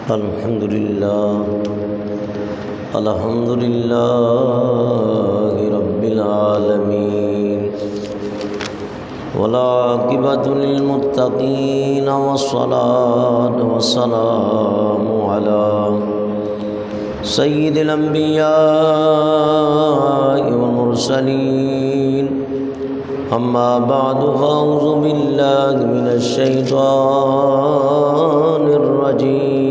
الحمد لله رب العالمين والعاقبة للمتقين والصلاة والسلام على سيد الأنبياء والمرسلين أما بعد فأعوذ بالله من الشيطان الرجيم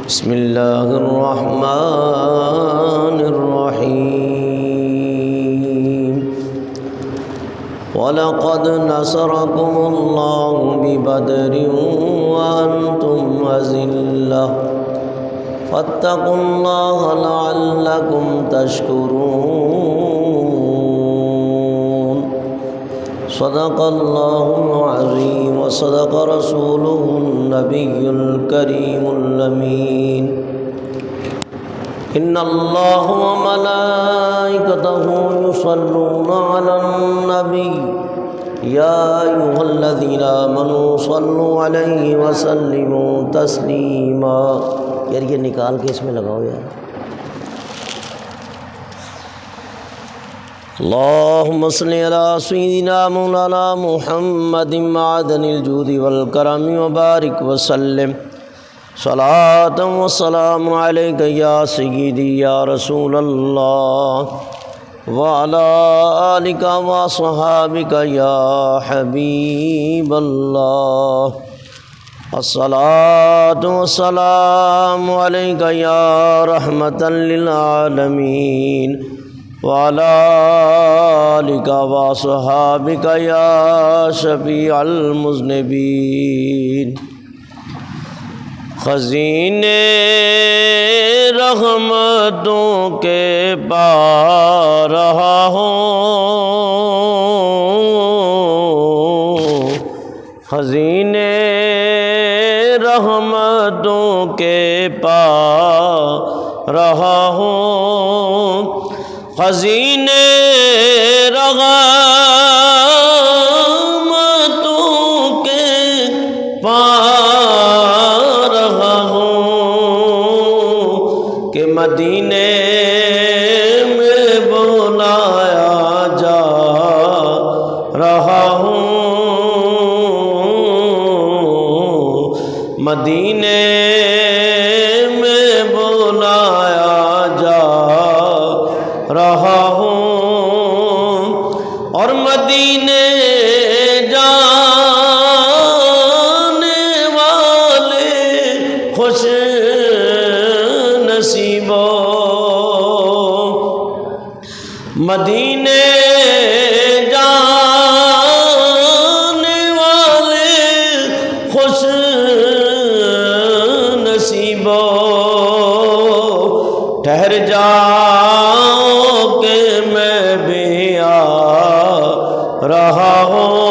بسم الله الرحمن الرحيم وَلَقَدْ نَصَرَكُمُ اللَّهُ بِبَدْرٍ وَأَنْتُمْ أَذِلَّةٌ فَاتَّقُوا اللَّهَ لَعَلَّكُمْ تَشْكُرُونَ صدق الله العظيم وصدق رسوله النبي الكريم الأمين إن الله وملائكته يصلون على النبي يا أيها الذين آمنوا صلوا عليه وسلموا تسليما. یار یہ نکال کے اس میں لگاؤ یار. اللهم صل على سيدنا مولانا محمد معدن الجود والكرم وبارك وسلم صلاة والسلام عليك يا سيدي يا رسول الله وعلى آلك وصحابك يا حبيب الله. الصلاة والسلام عليك يا رحمة للعالمين وعلى آلك وصحابك يا شفيع المذنبين. خزینے رحمتوں کے پا رہا ہوں، خزینے رحمتوں کے پا رہا ہوں، خزینے رحمتوں کے پا مدینے میں بلایا جا رہا ہوں، مدینے میں بلایا جا رہا ہوں، اور مدینے جانے والے خوش نصیبو، مدینے جانے والے خوش نصیبو، ٹھہر جاؤ کہ میں بھی آ رہا ہوں،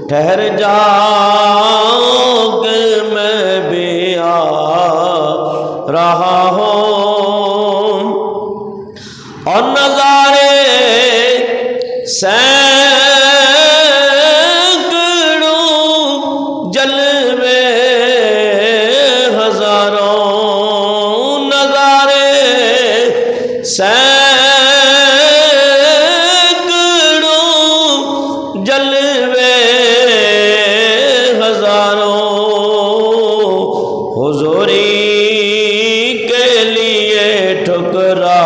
ٹھہر جاؤ کہ میں بھی آ رہا ہوں، اور نظارے سینکڑوں جلوے ہزاروں، نظارے سینکڑوں جلوے ہزاروں، حضوری کے لیے ٹھکرا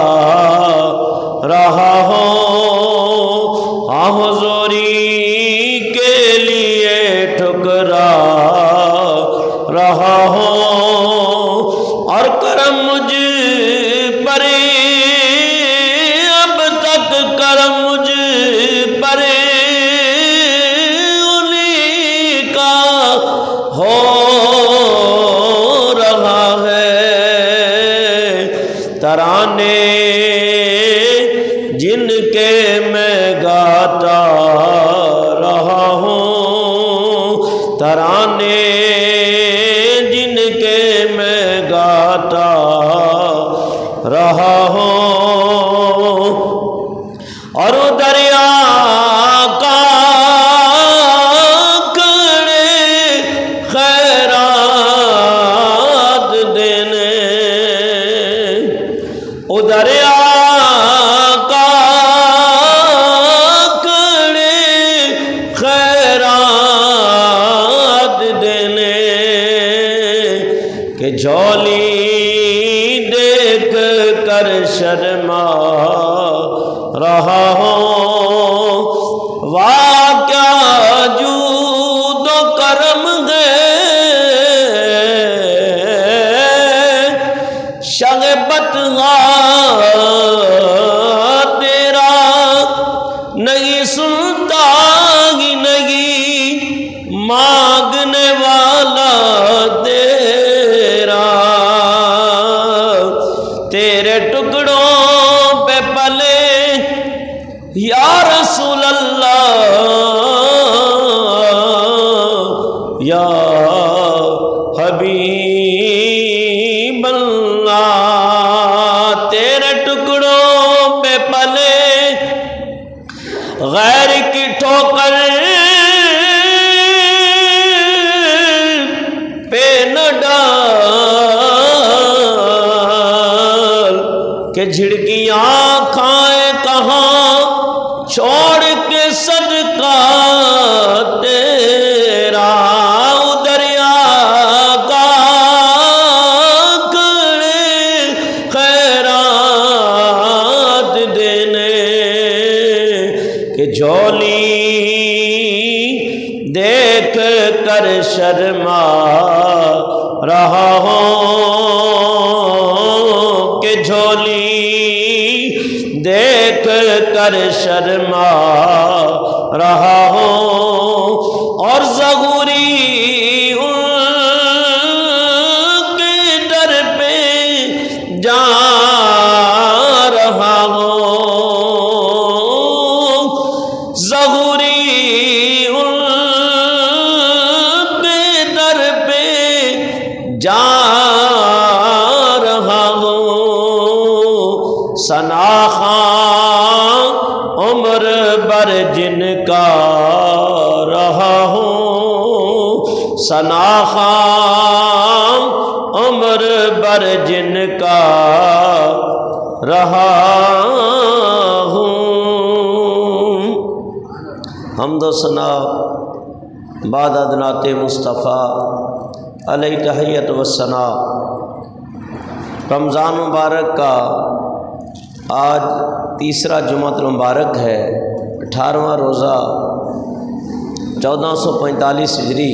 رہا ہوں، ہاں حضوری کے لیے ٹھکرا رہا ہوں، اور کرم مجھ پر اب تک کرم مجھ پر انہی کا ہو رہا ہے، ترانے جن کے میں گاتا رہا ہوں، ترانے جن کے میں گاتا رہا ہوں، اور دریا کا ادھر آقا کڑے خیرات دینے کہ جھولی دیکھ کر شرما رہا ہوں، واہ کیا جود و کرم ہے شغبت تیرا نہیں سنتا ہی نہیں مانگنے والا تیرا، تیرے ٹکڑوں پہ پلے یا رسول اللہ یا حبیب اللہ، تیرے ٹکڑوں پہ پلے غیر کی ٹھوکر پہ نہ ڈال کہ جھڑکیاں کھائیں کہاں چھوڑ کے صدقہ تیرا، ادھر آقا کڑے خیرات دینے کہ جھولی دیکھ کر شرما رہا ہوں، کہ جھولی دیکھ کر شرما رہا ہوں، اور ظہوری ان کے در پہ جا رہا ہوں، ظہوری ان کے در پہ جا رہا ہوں، ثنا خان عمر بر جن کا رہا ہوں، ثنا خان عمر بر جن کا رہا ہوں۔ حمد و ثنا بعد ادنات مصطفیٰ علیہ تحیت و ثنا۔ رمضان مبارک کا آج تیسرا جمعۃ المبارک ہے، 18واں روزہ 1445 ہجری،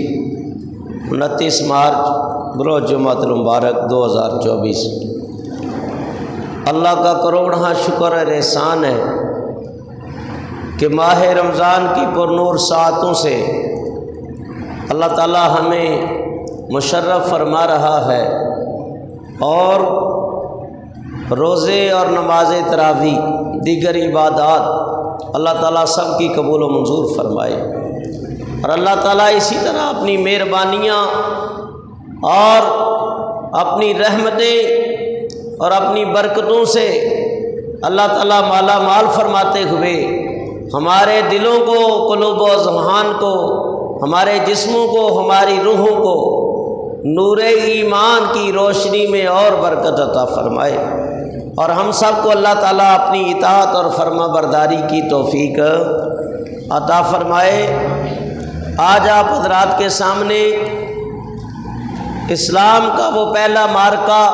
29 مارچ بروز جمعۃ المبارک 2024۔ اللہ کا کروڑہا شکر اور احسان ہے کہ ماہ رمضان کی پرنور ساعتوں سے اللہ تعالی ہمیں مشرف فرما رہا ہے، اور روزے اور نماز تراویح دیگر عبادات اللہ تعالیٰ سب کی قبول و منظور فرمائے، اور اللہ تعالیٰ اسی طرح اپنی مہربانیاں اور اپنی رحمتیں اور اپنی برکتوں سے اللہ تعالیٰ مالا مال فرماتے ہوئے ہمارے دلوں کو، قلوب و اذہان کو، ہمارے جسموں کو، ہماری روحوں کو نور ایمان کی روشنی میں اور برکت عطا فرمائے، اور ہم سب کو اللہ تعالیٰ اپنی اطاعت اور فرما برداری کی توفیق عطا فرمائے۔ آج آپ حضرات کے سامنے اسلام کا وہ پہلا معرکہ،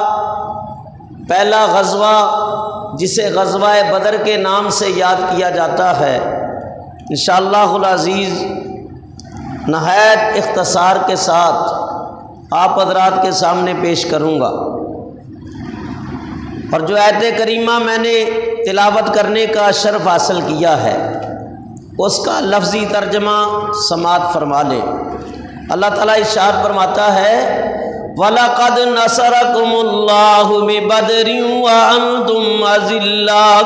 پہلا غزوہ جسے غزوہ بدر کے نام سے یاد کیا جاتا ہے، انشاءاللہ العزیز نہایت اختصار کے ساتھ آپ حضرات کے سامنے پیش کروں گا، اور جو آیت کریمہ میں نے تلاوت کرنے کا شرف حاصل کیا ہے اس کا لفظی ترجمہ سماعت فرما لیں۔ اللہ تعالیٰ ارشاد فرماتا ہے وَلَقَدْ نَصَرَكُمُ اللَّهُ بِبَدْرٍ وَأَنْتُمْ أَذِلَّةٌ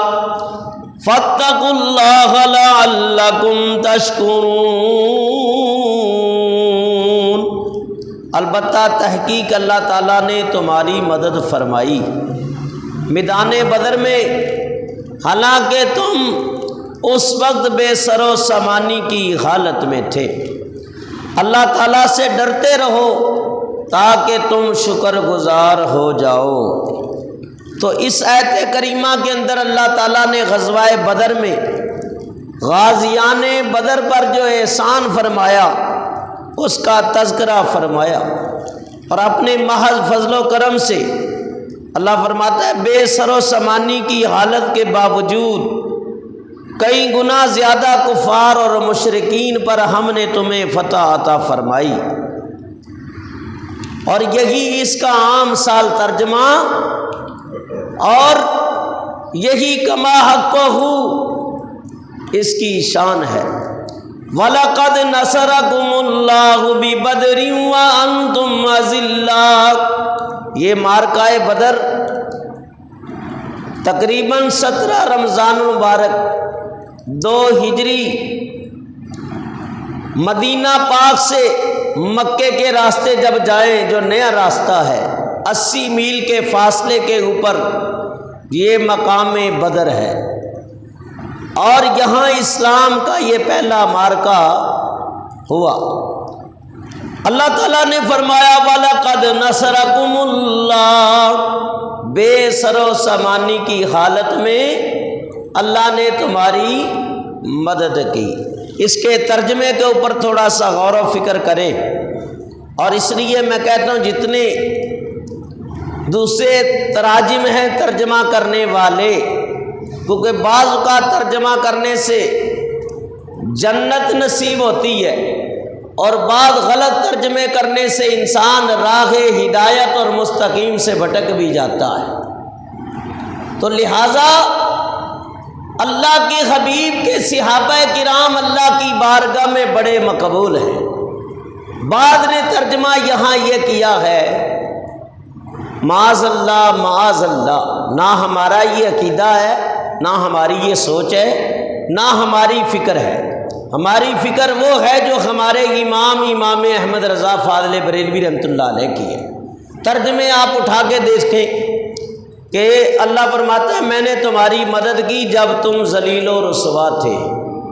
فَاتَّقُوا اللَّهَ لَعَلَّكُمْ تَشْكُرُونَ۔ البتہ تحقیق اللہ تعالیٰ نے تمہاری مدد فرمائی میدان بدر میں، حالانکہ تم اس وقت بے سر و سامانی کی حالت میں تھے۔ اللہ تعالیٰ سے ڈرتے رہو تاکہ تم شکر گزار ہو جاؤ۔ تو اس آیت کریمہ کے اندر اللہ تعالیٰ نے غزوہ بدر میں غازیان بدر پر جو احسان فرمایا اس کا تذکرہ فرمایا، اور اپنے محض فضل و کرم سے اللہ فرماتا ہے بے سر و سامانی کی حالت کے باوجود کئی گنا زیادہ کفار اور مشرکین پر ہم نے تمہیں فتح عطا فرمائی۔ اور یہی اس کا عام سال ترجمہ اور یہی کما حقہ اس کی شان ہے۔ وَلَقَدْ نَصَرَكُمُ اللَّهُ بِبَدْرٍ وَأَنْتُمْ أَذِلَّةٌ، یہ معرکہ بدر تقریباً 17 رمضان المبارک 2 ہجری مدینہ پاک سے مکے کے راستے جب جائیں، جو نیا راستہ ہے 80 میل کے فاصلے کے اوپر یہ مقام بدر ہے، اور یہاں اسلام کا یہ پہلا معرکہ ہوا۔ اللہ تعالیٰ نے فرمایا وَلَقَدْ نَصَرَكُمُ اللَّهُ، بے سر و سامانی کی حالت میں اللہ نے تمہاری مدد کی۔ اس کے ترجمے کے اوپر تھوڑا سا غور و فکر کریں، اور اس لیے میں کہتا ہوں جتنے دوسرے تراجم ہیں ترجمہ کرنے والے، کیونکہ بعض کا ترجمہ کرنے سے جنت نصیب ہوتی ہے اور بعض غلط ترجمے کرنے سے انسان راہ ہدایت اور مستقیم سے بھٹک بھی جاتا ہے۔ تو لہٰذا اللہ کے حبیب کے صحابہ کرام اللہ کی بارگاہ میں بڑے مقبول ہیں۔ بعض نے ترجمہ یہاں یہ کیا ہے معاذ اللہ معاذ اللہ، نہ ہمارا یہ عقیدہ ہے، نہ ہماری یہ سوچ ہے، نہ ہماری فکر ہے۔ ہماری فکر وہ ہے جو ہمارے امام احمد رضا فاضل بریلوی رحمۃ اللہ علیہ کی ہے۔ ترجمے آپ اٹھا کے دیکھیں کہ اللہ فرماتا ہے میں نے تمہاری مدد کی جب تم ذلیل و رسوا تھے،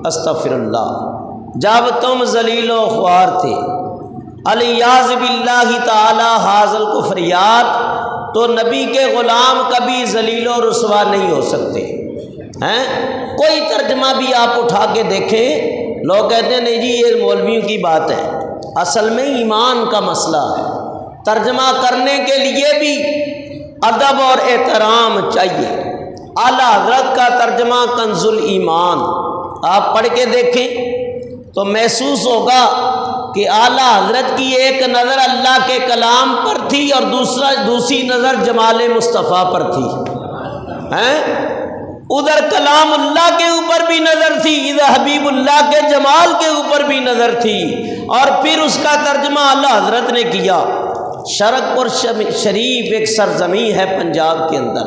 استغفر اللہ، جب تم ذلیل و خوار تھے، الیاذ باللہ تعالی حاصل کفریات۔ تو نبی کے غلام کبھی ذلیل و رسوا نہیں ہو سکتے ہیں۔ کوئی ترجمہ بھی آپ اٹھا کے دیکھیں، لوگ کہتے ہیں نہیں جی یہ مولویوں کی بات ہے، اصل میں ایمان کا مسئلہ ہے۔ ترجمہ کرنے کے لیے بھی ادب اور احترام چاہیے۔ اعلیٰ حضرت کا ترجمہ کنز الایمان آپ پڑھ کے دیکھیں تو محسوس ہوگا کہ اعلیٰ حضرت کی ایک نظر اللہ کے کلام پر تھی اور دوسری نظر جمال مصطفیٰ پر تھی، ادھر کلام اللہ کے اوپر بھی نظر تھی، ادھر حبیب اللہ کے جمال کے اوپر بھی نظر تھی، اور پھر اس کا ترجمہ اعلیٰ حضرت نے کیا۔ شرق پور شریف ایک سرزمین ہے پنجاب کے اندر،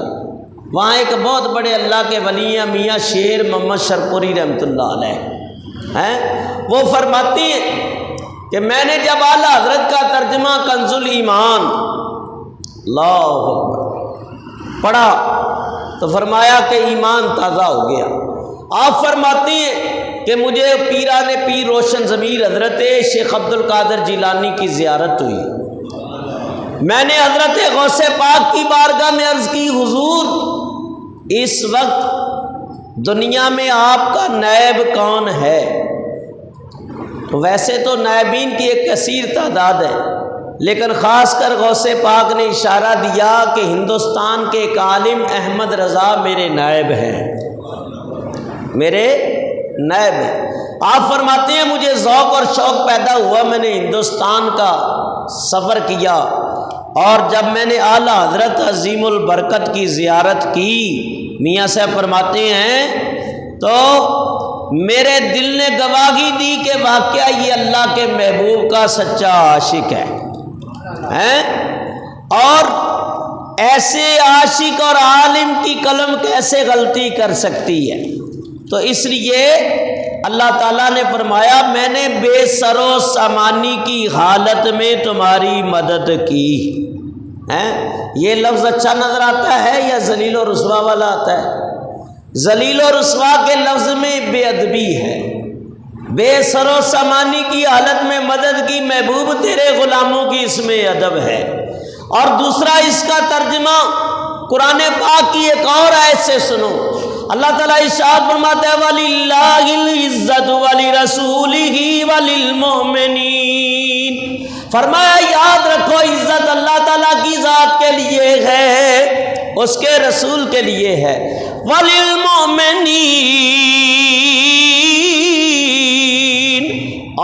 وہاں ایک بہت بڑے اللہ کے ولی ہیں میاں شیر محمد شرپوری رحمۃ اللہ علیہ ہیں، وہ فرماتی ہیں کہ میں نے جب اعلیٰ حضرت کا ترجمہ کنز الایمان اللہ اکبر پڑھا تو فرمایا کہ ایمان تازہ ہو گیا۔ آپ فرماتی ہیں کہ مجھے پیران پیر روشن ضمیر حضرت شیخ عبد القادر جیلانی کی زیارت ہوئی، میں نے حضرت غوث پاک کی بارگاہ میں عرض کی حضور اس وقت دنیا میں آپ کا نائب کون ہے؟ تو ویسے تو نائبین کی ایک کثیر تعداد ہے، لیکن خاص کر غوث پاک نے اشارہ دیا کہ ہندوستان کے ایک عالم احمد رضا میرے نائب ہیں، میرے نائب ہیں۔ آپ فرماتے ہیں مجھے ذوق اور شوق پیدا ہوا، میں نے ہندوستان کا سفر کیا، اور جب میں نے اعلیٰ حضرت عظیم البرکت کی زیارت کی، میاں صاحب فرماتے ہیں تو میرے دل نے گواہی دی کہ واقعہ یہ اللہ کے محبوب کا سچا عاشق ہے، اور ایسے عاشق اور عالم کی قلم کیسے غلطی کر سکتی ہے؟ تو اس لیے اللہ تعالیٰ نے فرمایا میں نے بے سر و سامانی کی حالت میں تمہاری مدد کی۔ یہ لفظ اچھا نظر آتا ہے یا ذلیل و رسوا والا آتا ہے؟ ذلیل و رسوا کے لفظ میں بے ادبی ہے، بے سر و سامانی کی حالت میں مدد کی، محبوب تیرے غلاموں کی اس میں ادب ہے۔ اور دوسرا اس کا ترجمہ قرآن پاک کی ایک اور آیت سے سنو، اللہ تعالیٰ ارشاد فرماتا ہے وَلِلَّهِ الْعِزَّةُ وَلِرَسُولِهِ وَلِلْمُؤْمِنِينَ، فرمایا یاد رکھو عزت اللہ تعالیٰ کی ذات کے لیے ہے، اس کے رسول کے لیے ہے، وَلِلْمُؤْمِنِينَ،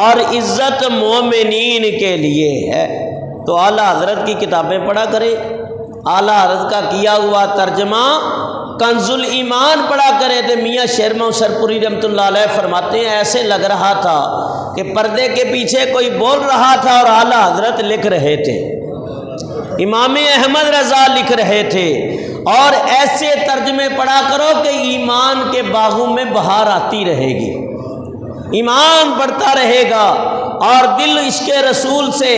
اور عزت مومنین کے لیے ہے۔ تو اعلیٰ حضرت کی کتابیں پڑھا کرے، اعلیٰ حضرت کا کیا ہوا ترجمہ کنز الایمان پڑھا کرے تھے۔ میاں شیر محمد شرپوری رحمۃ اللہ علیہ فرماتے ہیں ایسے لگ رہا تھا کہ پردے کے پیچھے کوئی بول رہا تھا اور اعلیٰ حضرت لکھ رہے تھے، امام احمد رضا لکھ رہے تھے۔ اور ایسے ترجمے پڑھا کرو کہ ایمان کے باغوں میں بہار آتی رہے گی، ایمان بڑھتا رہے گا اور دل عشق رسول سے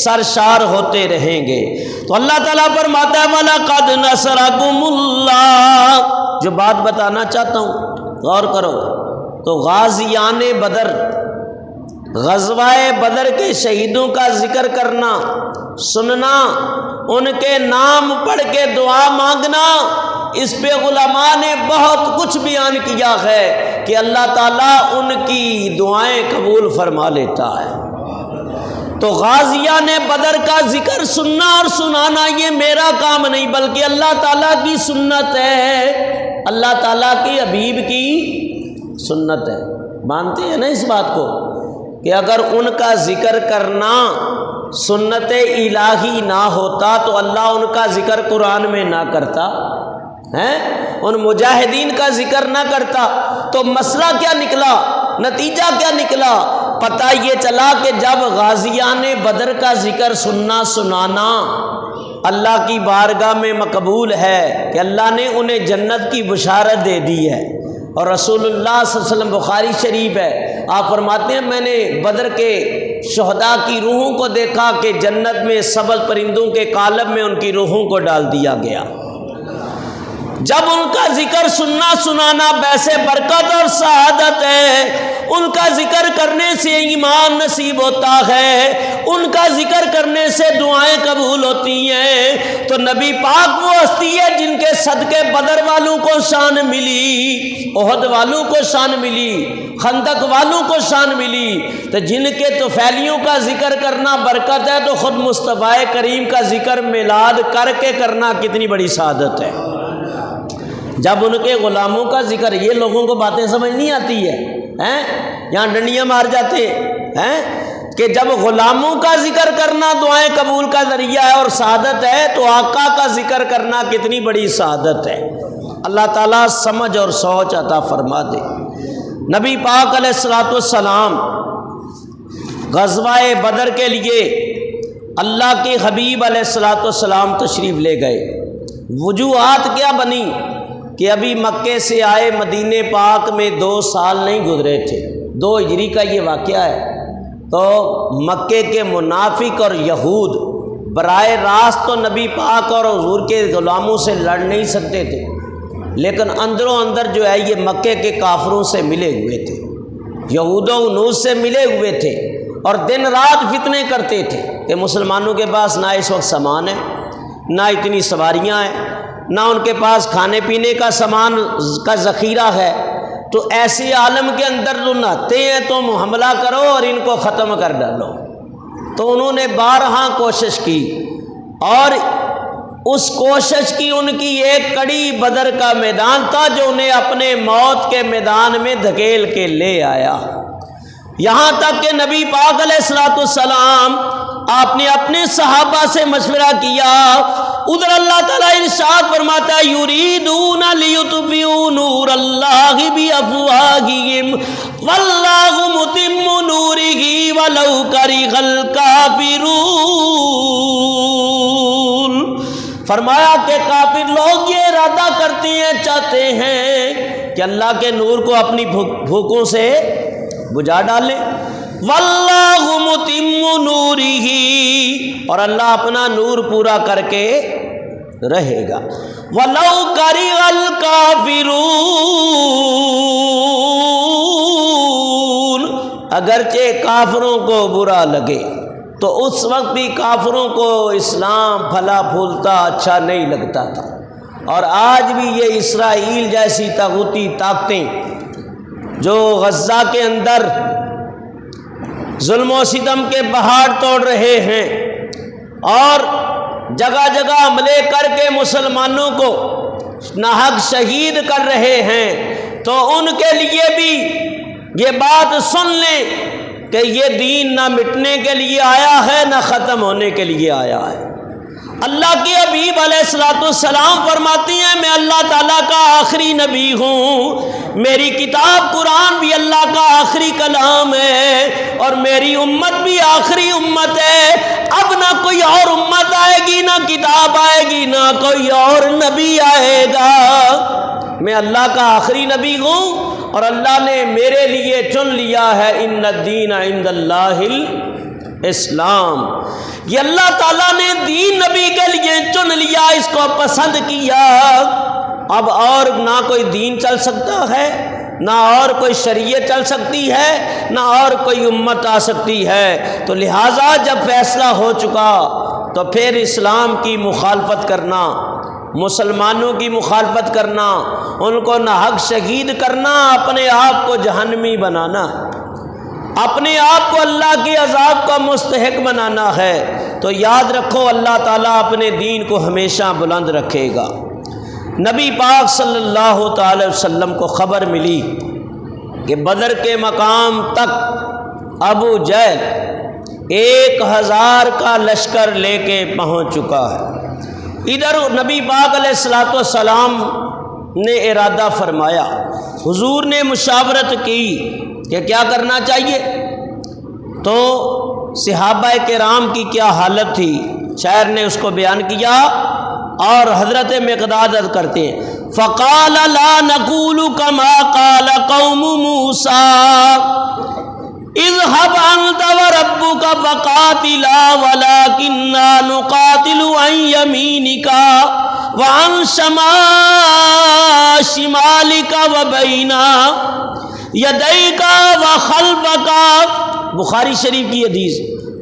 سرشار ہوتے رہیں گے۔ تو اللہ تعالیٰ فرماتا ہے وَلَقَدْ نَصَرَكُمُ اللَّهُ، جو بات بتانا چاہتا ہوں غور کرو، تو غازیان بدر، غزوہ بدر کے شہیدوں کا ذکر کرنا، سننا، ان کے نام پڑھ کے دعا مانگنا، اس پہ علماء نے بہت کچھ بیان کیا ہے کہ اللہ تعالیٰ ان کی دعائیں قبول فرما لیتا ہے۔ تو غازیان بدر کا ذکر سننا اور سنانا یہ میرا کام نہیں بلکہ اللہ تعالیٰ کی سنت ہے، اللہ تعالیٰ کی حبیب کی سنت ہے۔ مانتے ہیں نا اس بات کو کہ اگر ان کا ذکر کرنا سنت الہی نہ ہوتا تو اللہ ان کا ذکر قرآن میں نہ کرتا ہیں، ان مجاہدین کا ذکر نہ کرتا۔ تو مسئلہ کیا نکلا، نتیجہ کیا نکلا، پتہ یہ چلا کہ جب غازیان بدر کا ذکر سننا سنانا اللہ کی بارگاہ میں مقبول ہے کہ اللہ نے انہیں جنت کی بشارت دے دی ہے، اور رسول اللہ صلی اللہ علیہ وسلم بخاری شریف ہے آپ فرماتے ہیں میں نے بدر کے شہداء کی روحوں کو دیکھا کہ جنت میں سبز پرندوں کے قالب میں ان کی روحوں کو ڈال دیا گیا۔ جب ان کا ذکر سننا سنانا بیسے برکت اور سعادت ہے، ان کا ذکر کرنے سے ایمان نصیب ہوتا ہے، ان کا ذکر کرنے سے دعائیں قبول ہوتی ہیں۔ تو نبی پاک وہ ہستی ہے جن کے صدقے بدر والوں کو شان ملی، احد والوں کو شان ملی، خندق والوں کو شان ملی۔ تو جن کے طفیلیوں کا ذکر کرنا برکت ہے تو خود مصطفیٰ کریم کا ذکر میلاد کر کے کرنا کتنی بڑی سعادت ہے۔ جب ان کے غلاموں کا ذکر، یہ لوگوں کو باتیں سمجھ نہیں آتی ہے، یہاں ڈنڈیاں مار جاتے ہیں کہ جب غلاموں کا ذکر کرنا دعائیں قبول کا ذریعہ ہے اور سعادت ہے تو آقا کا ذکر کرنا کتنی بڑی سعادت ہے۔ اللہ تعالیٰ سمجھ اور سوچ عطا فرما دے۔ نبی پاک علیہ الصلوۃ والسلام غزوہ بدر کے لیے اللہ کے حبیب علیہ الصلوۃ والسلام تشریف لے گئے۔ وجوہات کیا بنی کہ ابھی مکے سے آئے مدینہ پاک میں 2 سال نہیں گزرے تھے، 2 ہجری کا یہ واقعہ ہے۔ تو مکے کے منافق اور یہود براہ راست تو نبی پاک اور حضور کے غلاموں سے لڑ نہیں سکتے تھے، لیکن اندروں اندر جو ہے یہ مکے کے کافروں سے ملے ہوئے تھے، یہود و انوس سے ملے ہوئے تھے، اور دن رات فتنے کرتے تھے کہ مسلمانوں کے پاس نہ اس وقت سامان ہے، نہ اتنی سواریاں ہیں، نہ ان کے پاس کھانے پینے کا سامان کا ذخیرہ ہے۔ تو ایسے عالم کے اندر جو نہتے ہیں تم حملہ کرو اور ان کو ختم کر ڈالو۔ تو انہوں نے 12 کوشش کی، اور اس کوشش کی ان کی ایک کڑی بدر کا میدان تھا جو انہیں اپنے موت کے میدان میں دھکیل کے لے آیا۔ یہاں تک کہ نبی پاک علیہ الصلوۃ والسلام آپ نے اپنے صحابہ سے مشورہ کیا، ادھر اللہ تعالیٰ ارشاد فرماتا ہے یریدون لیطفئوا نور اللہ بافواہہم واللہ متم نورہ ولو کرہ الکافرون۔ فرمایا کہ کافر لوگ یہ ارادہ کرتے ہیں، چاہتے ہیں کہ اللہ کے نور کو اپنی بھوکوں سے بجھا ڈالے۔ واللہ متم نورہ، اور اللہ اپنا نور پورا کر کے رہے گا۔ ولو کرہ الکافرون، اگرچہ کافروں کو برا لگے۔ تو اس وقت بھی کافروں کو اسلام پھلا پھولتا اچھا نہیں لگتا تھا، اور آج بھی یہ اسرائیل جیسی طاغوتی طاقتیں جو غزہ کے اندر ظلم و ستم کے پہاڑ توڑ رہے ہیں اور جگہ جگہ حملے کر کے مسلمانوں کو ناحق شہید کر رہے ہیں، تو ان کے لیے بھی یہ بات سن لیں کہ یہ دین نہ مٹنے کے لیے آیا ہے نہ ختم ہونے کے لیے آیا ہے۔ اللہ کے حبیب علیہ السلام فرماتی ہیں میں اللہ تعالیٰ کا آخری نبی ہوں، میری کتاب قرآن بھی اللہ کا آخری کلام ہے اور میری امت بھی آخری امت ہے۔ اب نہ کوئی اور امت آئے گی، نہ کتاب آئے گی، نہ کوئی اور نبی آئے گا، میں اللہ کا آخری نبی ہوں اور اللہ نے میرے لیے چن لیا ہے ان الدین عند اللہ الاسلام۔ یہ اللہ تعالیٰ نے دین نبی کے لیے چن لیا، اس کو پسند کیا۔ اب اور نہ کوئی دین چل سکتا ہے، نہ اور کوئی شریعت چل سکتی ہے، نہ اور کوئی امت آ سکتی ہے۔ تو لہٰذا جب فیصلہ ہو چکا تو پھر اسلام کی مخالفت کرنا، مسلمانوں کی مخالفت کرنا، ان کو ناحق شہید کرنا، اپنے آپ کو جہنمی بنانا ہے، اپنے آپ کو اللہ کے عذاب کا مستحق بنانا ہے۔ تو یاد رکھو اللہ تعالیٰ اپنے دین کو ہمیشہ بلند رکھے گا۔ نبی پاک صلی اللہ تعالی وسلم کو خبر ملی کہ بدر کے مقام تک ابو جہل 1000 کا لشکر لے کے پہنچ چکا ہے۔ ادھر نبی پاک علیہ السلام نے ارادہ فرمایا، حضور نے مشاورت کی کہ کیا کرنا چاہیے، تو صحابہ کرام کی کیا حالت تھی شاعر نے اس کو بیان کیا اور حضرت مقداد کرتے ہیں فقال لا نقول كما قال قوم موسى اذهب انت وربك فقاتلا ولكننا نقاتل عن يمينك وعن شمالك وبين يديك وخلفك۔ بخاری شریف کی حدیث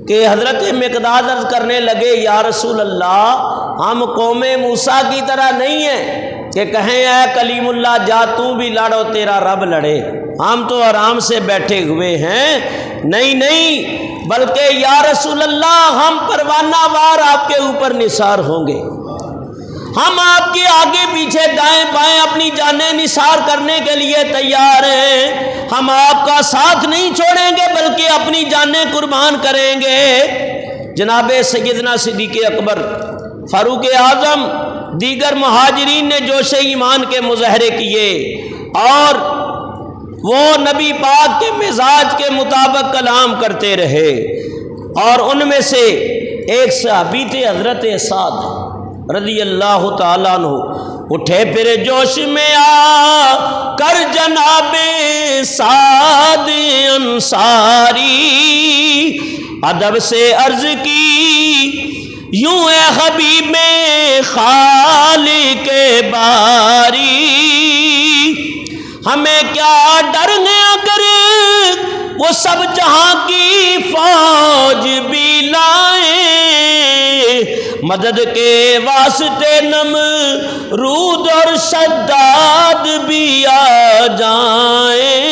کہ حضرت مقداد عرض کرنے لگے یا رسول اللہ ہم قوم موسیٰ کی طرح نہیں ہیں کہ کہیں اے کلیم اللہ جا تو بھی لڑو تیرا رب لڑے، ہم تو آرام سے بیٹھے ہوئے ہیں، نہیں بلکہ یا رسول اللہ ہم پروانہ وار آپ کے اوپر نثار ہوں گے، ہم آپ کے آگے پیچھے دائیں بائیں اپنی جانیں نثار کرنے کے لیے تیار ہیں، ہم آپ کا ساتھ نہیں چھوڑیں گے بلکہ اپنی جانیں قربان کریں گے۔ جناب سیدنا صدیق اکبر، فاروق اعظم، دیگر مہاجرین نے جوش ایمان کے مظاہرے کیے اور وہ نبی پاک کے مزاج کے مطابق کلام کرتے رہے، اور ان میں سے ایک صحابی تھے حضرت سعد رضی اللہ تعالیٰ عنہ، اٹھے پھر جوش میں آ کر جناب سعد انصاری ادب سے عرض کی یوں اے حبیب میں خالق باری، ہمیں کیا ڈر ہے اگر وہ سب جہاں کی فوج بھی لائیں، مدد کے واسطے نمرود اور شداد بھی آ جائیں،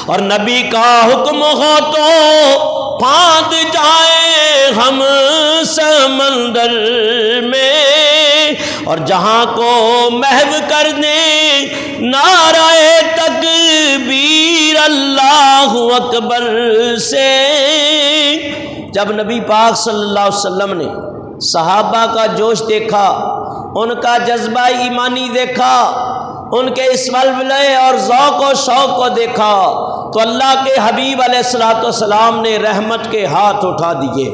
اور نبی کا حکم ہو تو پھاند جائیں ہم سمندر میں، اور جہاں کو محو کر دیں نعرہ تکبیر اللہ اکبر سے۔ جب نبی پاک صلی اللہ علیہ وسلم نے صحابہ کا جوش دیکھا، ان کا جذبہ ایمانی دیکھا، ان کے اس ولولے اور ذوق و شوق کو دیکھا، تو اللہ کے حبیب علیہ السلام نے رحمت کے ہاتھ اٹھا دیے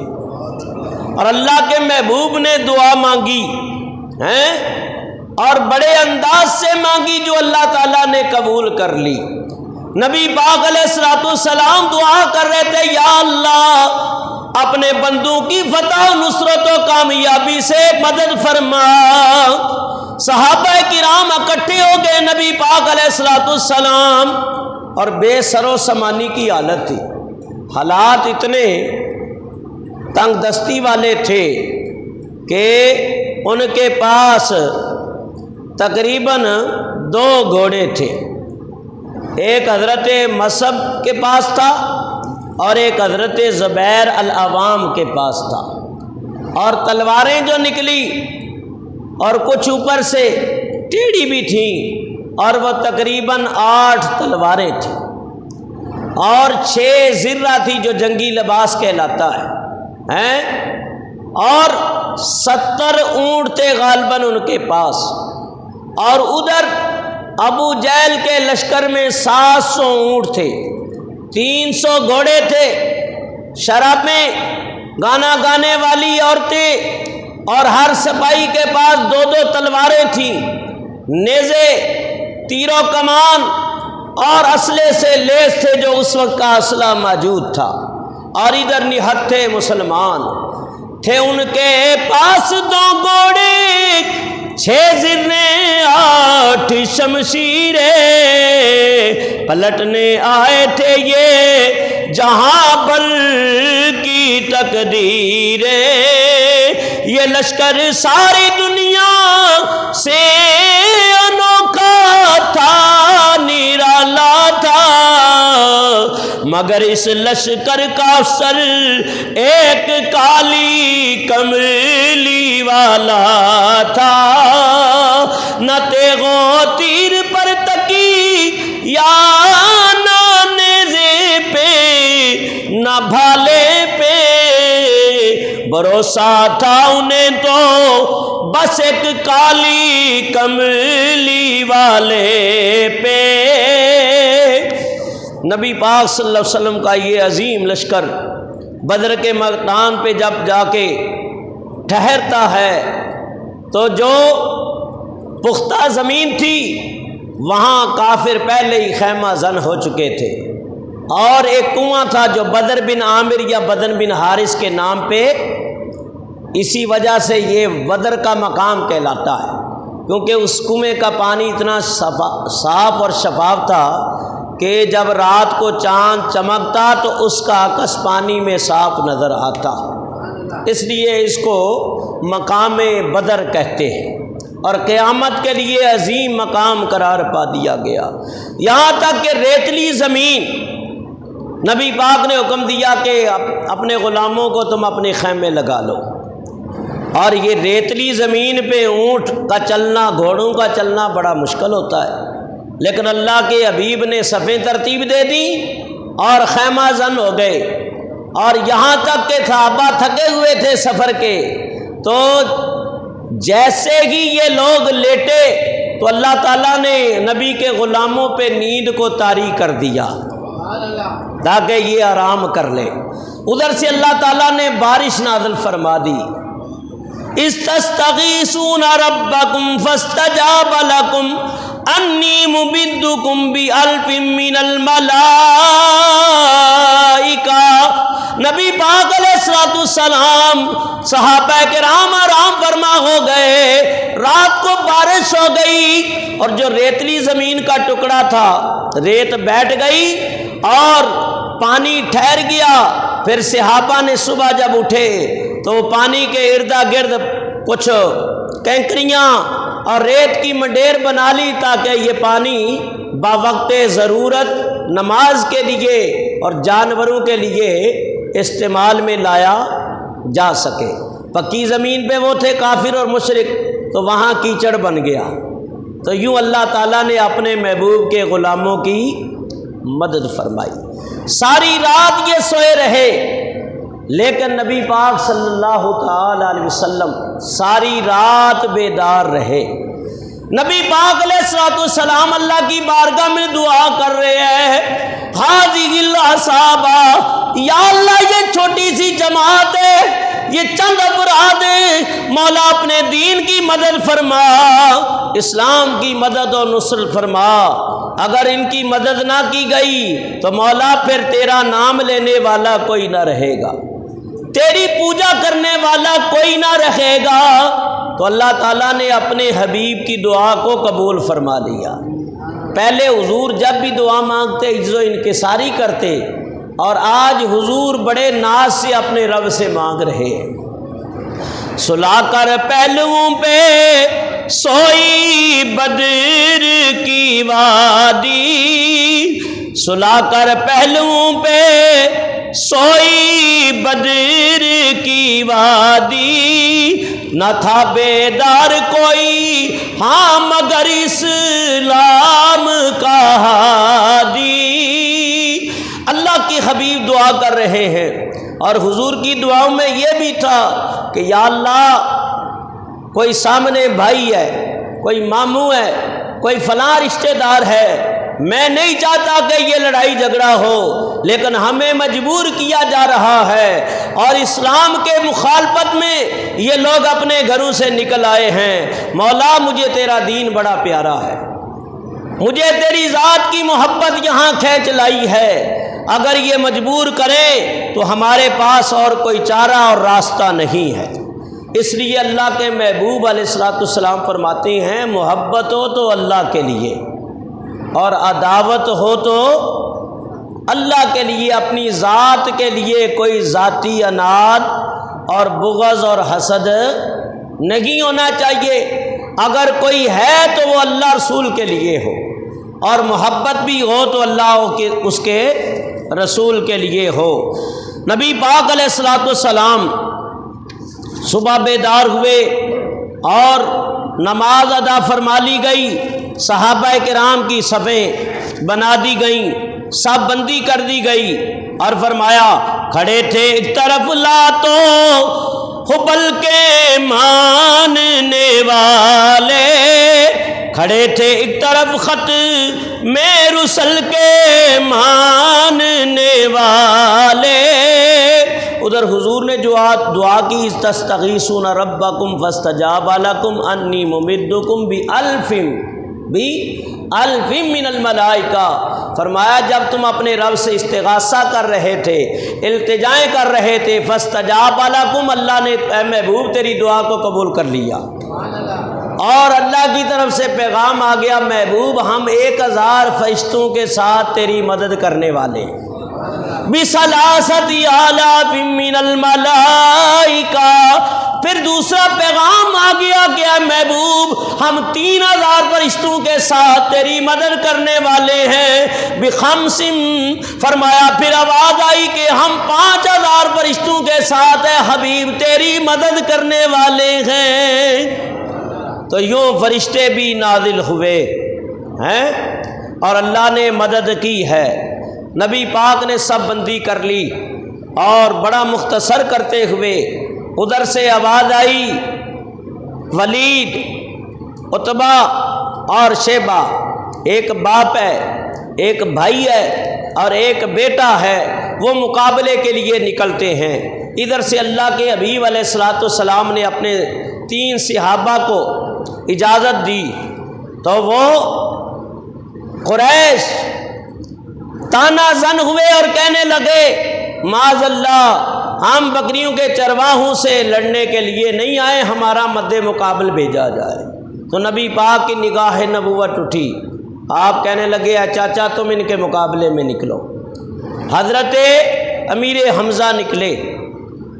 اور اللہ کے محبوب نے دعا مانگی ہیں اور بڑے انداز سے مانگی جو اللہ تعالیٰ نے قبول کر لی۔ نبی پاک علیہ السلام دعا کر رہے تھے یا اللہ اپنے بندوں کی فتح و نصرت و کامیابی سے مدد فرما۔ صحابہ کرام اکٹھے ہو گئے نبی پاک علیہ السلام اور بے سر و سامانی کی حالت تھی، حالات اتنے تنگ دستی والے تھے کہ ان کے پاس تقریباً 2 گھوڑے تھے، ایک حضرت مصعب کے پاس تھا اور ایک حضرت زبیر العوام کے پاس تھا، اور تلواریں جو نکلی اور کچھ اوپر سے ٹیڑھی بھی تھیں، اور وہ تقریباً 8 تلواریں تھیں، اور 6 زرہ تھی جو جنگی لباس کہلاتا ہے، اور 70 اونٹ تھے غالباً ان کے پاس، اور ادھر ابو جہل کے لشکر میں 700 اونٹ تھے، 300 گھوڑے تھے، شرابیں گانا گانے والی عورتیں، اور ہر سپاہی کے پاس 2 تلواریں تھیں، نیزے، تیر و کمان اور اسلحے سے لیس تھے جو اس وقت کا اسلحہ موجود تھا، اور ادھر نہتھے مسلمان تھے۔ ان کے پاس 2 گھوڑے، 6 زرے، 8 شمشیریں، پلٹنے آئے تھے یہ جہاں بل کی تقدیریں، یہ لشکر ساری دنیا سے انوکھا تھا، نرالا تھا، مگر اس لشکر کا افسر ایک کالی کملی والا تھا، نہ تیغوں تیر پر تکی یا نہ نیزے پہ نہ بھالے پہ، بھروسہ تھا انہیں تو بس ایک کالی کملی والے پہ۔ نبی پاک صلی اللہ علیہ وسلم کا یہ عظیم لشکر بدر کے میدان پہ جب جا کے ٹھہرتا ہے تو جو پختہ زمین تھی وہاں کافر پہلے ہی خیمہ زن ہو چکے تھے، اور ایک کنواں تھا جو بدر بن عامر یا بدر بن حارث کے نام پہ، اسی وجہ سے یہ بدر کا مقام کہلاتا ہے، کیونکہ اس کنویں کا پانی اتنا صاف اور شفاف تھا کہ جب رات کو چاند چمکتا تو اس کا عکس پانی میں صاف نظر آتا، اس لیے اس کو مقام بدر کہتے ہیں، اور قیامت کے لیے عظیم مقام قرار پا دیا گیا، یہاں تک کہ ریتلی زمین نبی پاک نے حکم دیا کہ اپنے غلاموں کو تم اپنے خیمے لگا لو، اور یہ ریتلی زمین پہ اونٹ کا چلنا، گھوڑوں کا چلنا بڑا مشکل ہوتا ہے، لیکن اللہ کے حبیب نے صفیں ترتیب دے دی اور خیمہ زن ہو گئے، اور یہاں تک کہ صحابہ تھکے ہوئے تھے سفر کے، تو جیسے ہی یہ لوگ لیٹے تو اللہ تعالیٰ نے نبی کے غلاموں پہ نیند کو طاری کر دیا تاکہ یہ آرام کر لیں۔ ادھر سے اللہ تعالیٰ نے بارش نازل فرما دی، استستغیثون ربکم فاستجاب لکم انی مبدکم بألف من الملائکہ۔ نبی پاک علیہ السلام صحابہ کرام آرام فرما ہو گئے، رات کو بارش ہو گئی اور جو ریتلی زمین کا ٹکڑا تھا ریت بیٹھ گئی اور پانی ٹھہر گیا۔ پھر صحابہ نے صبح جب اٹھے تو پانی کے اردا گرد کچھ کنکریاں اور ریت کی منڈیر بنا لی تاکہ یہ پانی باوقت ضرورت نماز کے لیے اور جانوروں کے لیے استعمال میں لایا جا سکے۔ پکی زمین پہ وہ تھے کافر اور مشرک، تو وہاں کیچڑ بن گیا، تو یوں اللہ تعالیٰ نے اپنے محبوب کے غلاموں کی مدد فرمائی۔ ساری رات یہ سوئے رہے، لیکن نبی پاک صلی اللہ تعالی علیہ وسلم ساری رات بیدار رہے۔ نبی پاک علیہ السلام اللہ کی بارگاہ میں دعا کر رہے ہیں، ہذہ العصابہ، یا اللہ یہ چھوٹی سی جماعت ہے، یہ چند افراد ہیں، مولا اپنے دین کی مدد فرما، اسلام کی مدد اور نصرت فرما، اگر ان کی مدد نہ کی گئی تو مولا پھر تیرا نام لینے والا کوئی نہ رہے گا، تیری پوجا کرنے والا کوئی نہ رہے گا۔ تو اللہ تعالیٰ نے اپنے حبیب کی دعا کو قبول فرما لیا۔ پہلے حضور جب بھی دعا مانگتے عجز و انکساری کرتے، اور آج حضور بڑے ناز سے اپنے رب سے مانگ رہے ہیں۔ سلا کر پہلوؤں پہ سوئی بدر کی وادی، سلا کر پہلوؤں پہ سوئی بدر کی وادی، نہ تھا بیدار کوئی ہاں مگر اسلام کا ہادی۔ اللہ کی حبیب دعا کر رہے ہیں، اور حضور کی دعاؤں میں یہ بھی تھا کہ یا اللہ کوئی سامنے بھائی ہے، کوئی ماموں ہے، کوئی فلاں رشتہ دار ہے، میں نہیں چاہتا کہ یہ لڑائی جھگڑا ہو، لیکن ہمیں مجبور کیا جا رہا ہے، اور اسلام کے مخالفت میں یہ لوگ اپنے گھروں سے نکل آئے ہیں۔ مولا مجھے تیرا دین بڑا پیارا ہے، مجھے تیری ذات کی محبت یہاں کھینچ لائی ہے، اگر یہ مجبور کریں تو ہمارے پاس اور کوئی چارہ اور راستہ نہیں ہے۔ اس لیے اللہ کے محبوب علیہ السلام فرماتے ہیں محبت ہو تو اللہ کے لیے، اور عداوت ہو تو اللہ کے لیے، اپنی ذات کے لیے کوئی ذاتی اناد اور بغض اور حسد نہیں ہونا چاہیے۔ اگر کوئی ہے تو وہ اللہ رسول کے لیے ہو، اور محبت بھی ہو تو اللہ اس کے رسول کے لیے ہو۔ نبی پاک علیہ السلام صبح بیدار ہوئے اور نماز ادا فرما لی گئی، صحابہ کرام کی صفیں بنا دی گئیں، صف بندی کر دی گئی، اور فرمایا کھڑے تھے ایک طرف لاتو حبل کے ماننے والے، کھڑے تھے ایک طرف خط میں رسل کے ماننے والے، ادھر حضور نے جو دعا کی تستغیثون ربکم فاستجاب لکم انی ممدکم بألف من الملائکہ، فرمایا جب تم اپنے رب سے استغاثہ کر رہے تھے، التجائیں کر رہے تھے، فاستجاب لکم، اللہ نے اے محبوب تیری دعا کو قبول کر لیا، اور اللہ کی طرف سے پیغام آ گیا محبوب ہم 1000 فرشتوں کے ساتھ تیری مدد کرنے والے، بِثَلَاثَةِ آلَافٍ مِّنَ الْمَلَائِکَةِ۔ پھر دوسرا پیغام آ گیا کہ اے محبوب ہم 3000 فرشتوں کے ساتھ تیری مدد کرنے والے ہیں، بِخَمْسٍ، فرمایا پھر آواز آئی کہ ہم 5000 فرشتوں کے ساتھ اے حبیب تیری مدد کرنے والے ہیں۔ تو یوں فرشتے بھی نازل ہوئے ہیں اور اللہ نے مدد کی ہے۔ نبی پاک نے سب بندی کر لی، اور بڑا مختصر کرتے ہوئے ادھر سے آواز آئی ولید، عتبہ اور شیبہ، ایک باپ ہے، ایک بھائی ہے اور ایک بیٹا ہے، وہ مقابلے کے لیے نکلتے ہیں۔ ادھر سے اللہ کے حبیب علیہ السلام نے اپنے 3 صحابہ کو اجازت دی، تو وہ قریش تانا زن ہوئے اور کہنے لگے معاذ اللہ ہم بکریوں کے چرواہوں سے لڑنے کے لیے نہیں آئے، ہمارا مد مقابل بھیجا جائے۔ تو نبی پاک کی نگاہ نبوت اٹھی، آپ کہنے لگے اے چاچا تم ان کے مقابلے میں نکلو۔ حضرت امیر حمزہ نکلے،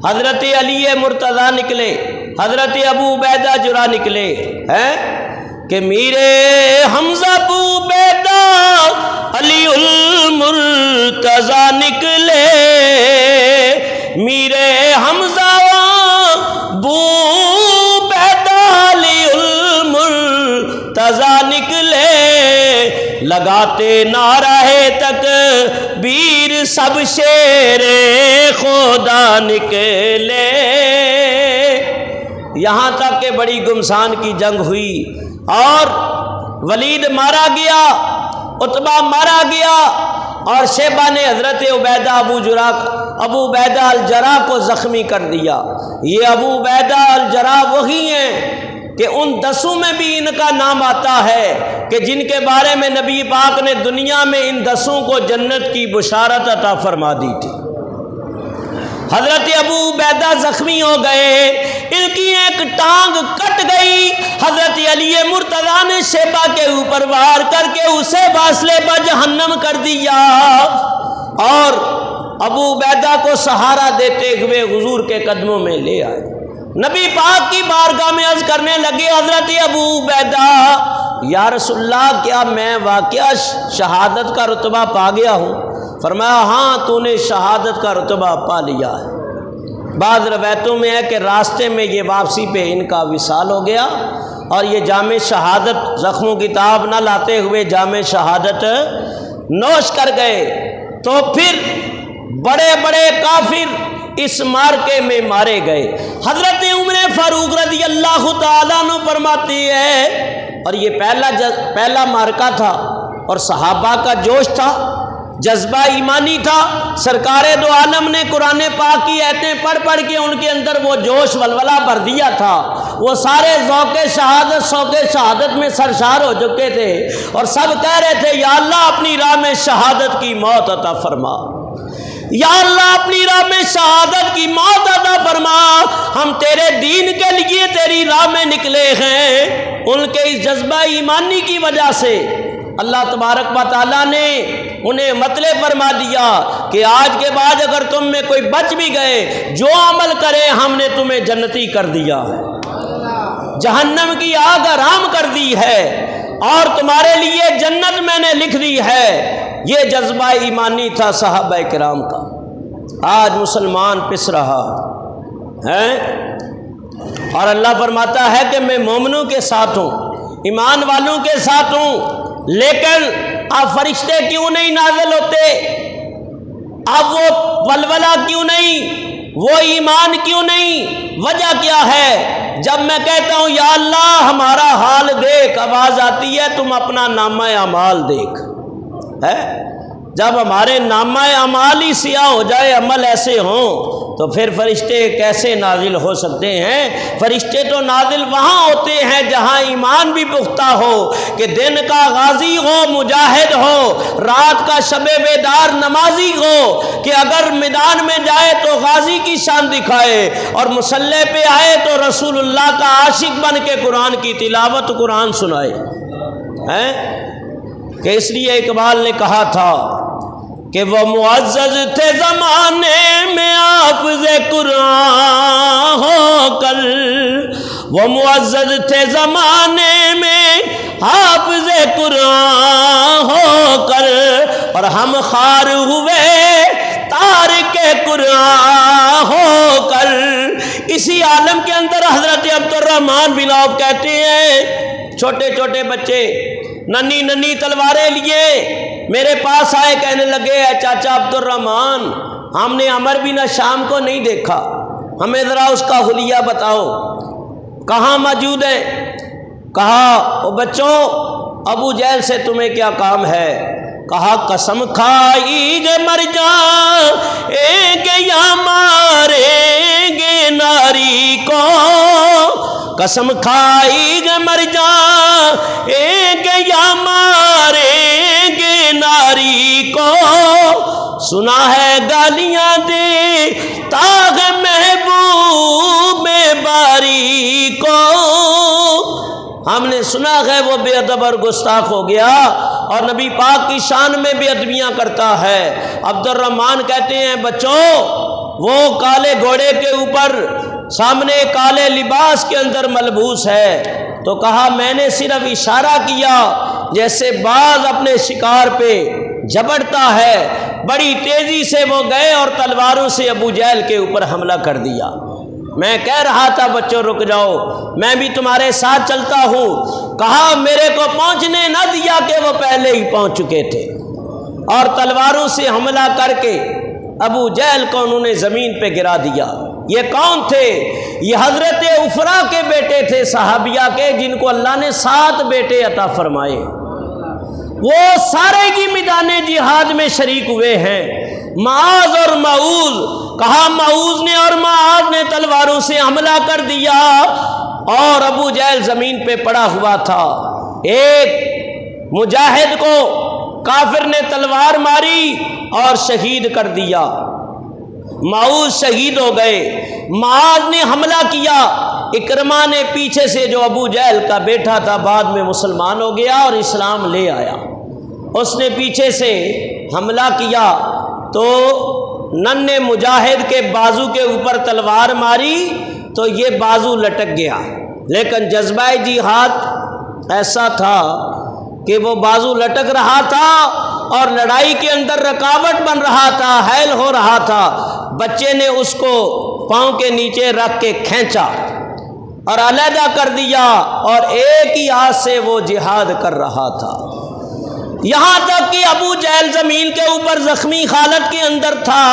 حضرت علی مرتضیٰ نکلے، حضرت ابو عبیدہ جرح نکلے، ہیں کہ میرے حمزہ ابو عبیدہ علی المرتضیٰ نکلے، میرے حمزہ ابو عبیدہ علی المرتضیٰ نکلے، لگاتے نعرہ تکبیر سب شیر خدا نکلے۔ یہاں تک کہ بڑی گمسان کی جنگ ہوئی اور ولید مارا گیا، عتبہ مارا گیا، اور شیبہ نے حضرت ابو عبیدہ الجرح کو زخمی کر دیا۔ یہ ابو عبیدہ الجرح وہی ہیں کہ ان 10 میں بھی ان کا نام آتا ہے کہ جن کے بارے میں نبی پاک نے دنیا میں ان 10 کو جنت کی بشارت عطا فرما دی تھی۔ حضرت ابو عبیدہ زخمی ہو گئے، ان کی ایک ٹانگ کٹ گئی، حضرت علی مرتضیٰ نے شیبہ کے اوپر وار کر کے اسے واصلے پر جہنم کر دیا، اور ابو عبیدہ کو سہارا دیتے ہوئے حضور کے قدموں میں لے آئے۔ نبی پاک کی بارگاہ میں عرض کرنے لگے حضرت ابو عبیدہ یا رسول اللہ کیا میں واقعہ شہادت کا رتبہ پا گیا ہوں؟ فرمایا ہاں تو نے شہادت کا رتبہ پا لیا ہے۔ بعض روایتوں میں ہے کہ راستے میں یہ واپسی پہ ان کا وصال ہو گیا اور یہ جام شہادت زخموں کی تاب نہ لاتے ہوئے جام شہادت نوش کر گئے۔ تو پھر بڑے بڑے کافر اس مارکے میں مارے گئے۔ حضرت عمر فاروق رضی اللہ تعالیٰ عنہ فرماتی ہے اور یہ پہلا مارکہ تھا اور صحابہ کا جوش تھا، جذبہ ایمانی تھا۔ سرکار دو عالم نے قرآن پاک کی آیتیں پڑھ پڑھ کے ان کے اندر وہ جوش ولولہ بھر دیا تھا۔ وہ سارے ذوق شہادت میں سرشار ہو چکے تھے اور سب کہہ رہے تھے یا اللہ اپنی راہ میں شہادت کی موت عطا فرما، یا اللہ اپنی راہ میں شہادت کی موت عطا فرما، ہم تیرے دین کے لیے تیری راہ میں نکلے ہیں۔ ان کے اس جذبہ ایمانی کی وجہ سے اللہ تبارک و تعالیٰ نے انہیں مطلب فرما دیا کہ آج کے بعد اگر تم میں کوئی بچ بھی گئے، جو عمل کرے ہم نے تمہیں جنتی کر دیا ہے، جہنم کی آگ حرام کر دی ہے اور تمہارے لیے جنت میں نے لکھ دی ہے۔ یہ جذبہ ایمانی تھا صحابہ کرام کا۔ آج مسلمان پس رہا ہے اور اللہ فرماتا ہے کہ میں مومنوں کے ساتھ ہوں، ایمان والوں کے ساتھ ہوں، لیکن اب فرشتے کیوں نہیں نازل ہوتے؟ اب وہ ولولہ کیوں نہیں؟ وہ ایمان کیوں نہیں؟ وجہ کیا ہے؟ جب میں کہتا ہوں یا اللہ ہمارا حال دیکھ، آواز آتی ہے تم اپنا نامہ اعمال دیکھ۔ ہے جب ہمارے نامہ اعمال ہی سیاہ ہو جائے، عمل ایسے ہوں، تو پھر فرشتے کیسے نازل ہو سکتے ہیں؟ فرشتے تو نازل وہاں ہوتے ہیں جہاں ایمان بھی پختہ ہو، کہ دن کا غازی ہو، مجاہد ہو، رات کا شب بیدار نمازی ہو، کہ اگر میدان میں جائے تو غازی کی شان دکھائے اور مسلح پہ آئے تو رسول اللہ کا عاشق بن کے قرآن کی تلاوت قرآن سنائے۔ کہ اس لیے اقبال نے کہا تھا کہ وہ معزز تھے زمانے میں حافظ قرآن ہو کر، وہ معزز تھے زمانے میں حافظ قرآن ہو کر، اور ہم خوار ہوئے تارک قرآن ہو کر۔ اسی عالم کے اندر حضرت عبد الرحمن بن عوف کہتے ہیں چھوٹے چھوٹے بچے ننھی ننھی تلواریں لیے میرے پاس آئے، کہنے لگے اے چاچا عبد الرحمن، ہم نے عمر بن شام کو نہیں دیکھا، ہمیں ذرا اس کا حلیہ بتاؤ، کہاں موجود ہے؟ کہا او بچوں ابو جہل سے تمہیں کیا کام ہے؟ کہا قسم کھائی گے مر جائیں گے یا ماریں گے ناری کو، قسم کھائی گے مر جائیں گے یا ماریں گے ناری کو، سنا ہے گالیاں دے تاغ محبوب باری کو۔ ہم نے سنا ہے وہ بے ادب اور گستاخ ہو گیا اور نبی پاک کی شان میں بے ادبیاں کرتا ہے۔ عبد الرحمن کہتے ہیں بچوں وہ کالے گھوڑے کے اوپر سامنے کالے لباس کے اندر ملبوس ہے، تو کہا میں نے صرف اشارہ کیا جیسے باز اپنے شکار پہ جھپٹتا ہے، بڑی تیزی سے وہ گئے اور تلواروں سے ابو جہل کے اوپر حملہ کر دیا۔ میں کہہ رہا تھا بچوں رک جاؤ، میں بھی تمہارے ساتھ چلتا ہوں، کہا میرے کو پہنچنے نہ دیا کہ وہ پہلے ہی پہنچ چکے تھے، اور تلواروں سے حملہ کر کے ابو جہل کو انہوں نے زمین پہ گرا دیا۔ یہ کون تھے؟ یہ حضرت عفرا کے بیٹے تھے صحابیہ کے، جن کو اللہ نے 7 بیٹے عطا فرمائے، وہ سارے کی میدان جہاد میں شریک ہوئے ہیں، معاذ اور معوذ۔ کہا معوذ نے اور معاذ نے تلواروں سے حملہ کر دیا اور ابو جہل زمین پہ پڑا ہوا تھا۔ ایک مجاہد کو کافر نے تلوار ماری اور شہید کر دیا، معوذ شہید ہو گئے۔ معاذ نے حملہ کیا، اکرمہ نے پیچھے سے جو ابو جہل کا بیٹا تھا بعد میں مسلمان ہو گیا اور اسلام لے آیا، اس نے پیچھے سے حملہ کیا تو ننھے مجاہد کے بازو کے اوپر تلوار ماری تو یہ بازو لٹک گیا، لیکن جذبہ جہاد ایسا تھا کہ وہ بازو لٹک رہا تھا اور لڑائی کے اندر رکاوٹ بن رہا تھا، حائل ہو رہا تھا۔ بچے نے اس کو پاؤں کے نیچے رکھ کے کھینچا اور علیحدہ کر دیا، اور ایک ہی ہاتھ سے وہ جہاد کر رہا تھا، یہاں تک کہ ابو جہل زمین کے اوپر زخمی حالت کے اندر تھا